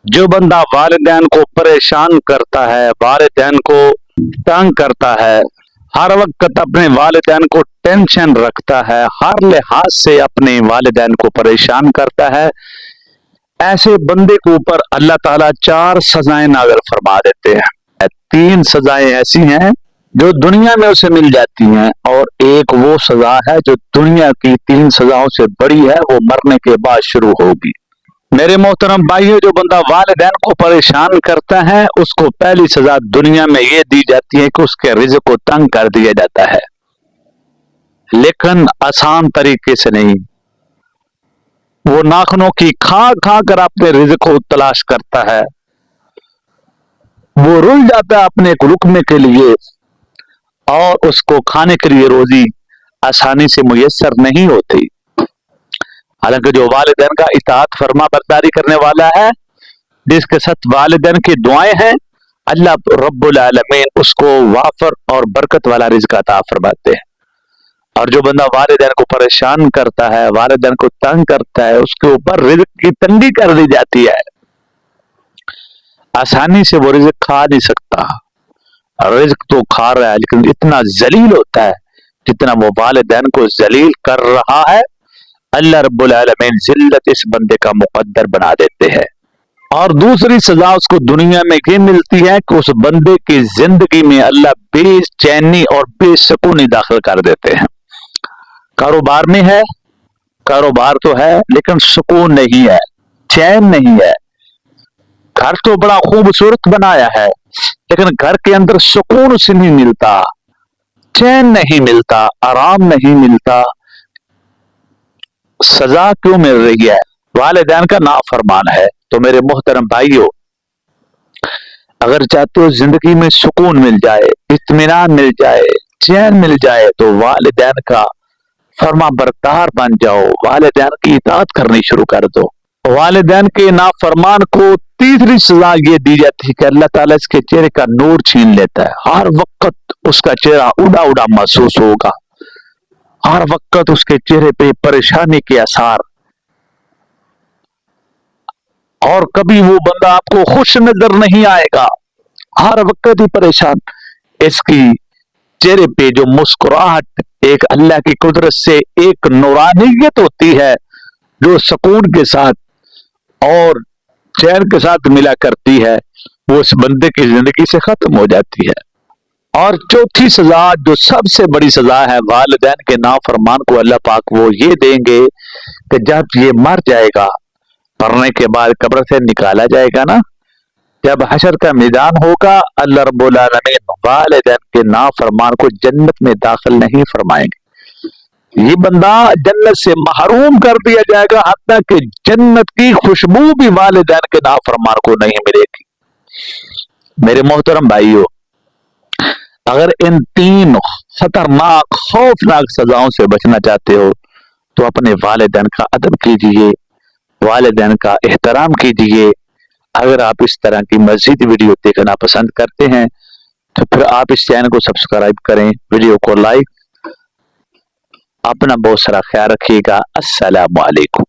जो बंदा वालिदैन को परेशान करता है, वालिदैन को तंग करता है, हर वक्त अपने वालिदैन को टेंशन रखता है, हर लिहाज से अपने वालिदैन को परेशान करता है, ऐसे बंदे के ऊपर अल्लाह ताला 4 सजाएं नाज़िल फरमा देते हैं। 3 सजाएं ऐसी हैं जो दुनिया में उसे मिल जाती हैं, और एक वो सजा है जो दुनिया की 3 सजाओं से बड़ी है, वो मरने के बाद शुरू होगी। मेरे मोहतरम भाइयों, जो बंदा वालिदैन को परेशान करता है उसको पहली सजा दुनिया में ये दी जाती है कि उसके रिज़्क को तंग कर दिया जाता है, लेकिन आसान तरीके से नहीं। वो नाखूनों की खा खा कर अपने रिज़्क को तलाश करता है, वो रुल जाता है अपने रुकने के लिए, और उसको खाने के लिए रोजी आसानी से मुयस्सर नहीं होती। हालांकि जो वालिदैन का इताअत फरमा बरदारी करने वाला है, जिसके साथ वालिदैन की दुआएं हैं, अल्लाह रब्बुल आलमीन उसको वाफर और बरकत वाला रिज़्क अता फरमाते हैं। और जो बंदा वालिदैन को परेशान करता है, वालिदैन को तंग करता है, उसके ऊपर रिज़्क की तंगी कर दी जाती है, आसानी से वो रिज़्क खा नहीं सकता। रिज़्क तो खा रहा है लेकिन इतना जलील होता है जितना वो वालिदैन को जलील कर रहा है, अल्लाह रब्बुल आलमीन जिल्लत इस बंदे का मुकद्दर बना देते हैं। और दूसरी सजा उसको दुनिया में ये मिलती है कि उस बंदे की जिंदगी में अल्लाह बेचैनी और बेसुकूनी दाखिल कर देते हैं। कारोबार में है, कारोबार तो है लेकिन सुकून नहीं है, चैन नहीं है। घर तो बड़ा खूबसूरत बनाया है लेकिन घर के अंदर सुकून उसे नहीं मिलता, चैन नहीं मिलता, आराम नहीं मिलता। सजा क्यों मिल रही है? वालिदैन का नाफरमान है। तो मेरे मोहतरम भाइयों, अगर चाहते हो जिंदगी में सुकून मिल जाए, इत्मीनान मिल जाए, चैन मिल जाए, तो वालिदैन का फर्मा बरदार बन जाओ, वालिदैन की इताअत करनी शुरू कर दो। वालिदैन के नाफरमान को तीसरी सजा ये दी जाती है कि अल्लाह ताला इसके चेहरे का नूर छीन लेता है। हर वक्त उसका चेहरा उड़ा उड़ा महसूस होगा, हर वक्त उसके चेहरे पे परेशानी के आसार, और कभी वो बंदा आपको खुश नजर नहीं आएगा, हर वक्त ही परेशान। इसकी चेहरे पे जो मुस्कुराहट एक अल्लाह की कुदरत से एक नूरानियत होती है जो सुकून के साथ और चैन के साथ मिला करती है, वो उस बंदे की जिंदगी से खत्म हो जाती है। और चौथी सजा जो सबसे बड़ी सजा है वालिदैन के नाफरमान को अल्लाह पाक वो ये देंगे कि जब ये मर जाएगा, मरने के बाद कब्र से निकाला जाएगा ना, जब हशर का मैदान होगा, अल्लाह रब्बुल आलमीन वालिदैन के नाफरमान को जन्नत में दाखिल नहीं फरमाएंगे। ये बंदा जन्नत से महरूम कर दिया जाएगा, हत्ता कि जन्नत की खुशबू भी वालिदैन के नाफरमान को नहीं मिलेगी। मेरे मोहतरम भाइयों, अगर इन 3 खतरनाक खौफनाक सजाओं से बचना चाहते हो तो अपने वालिदैन का अदब कीजिए, वालिदैन का एहतराम कीजिए। अगर आप इस तरह की मज़ीद वीडियो देखना पसंद करते हैं तो फिर आप इस चैनल को सब्सक्राइब करें, वीडियो को लाइक। अपना बहुत सारा ख्याल रखिएगा। अस्सलामु अलैकुम।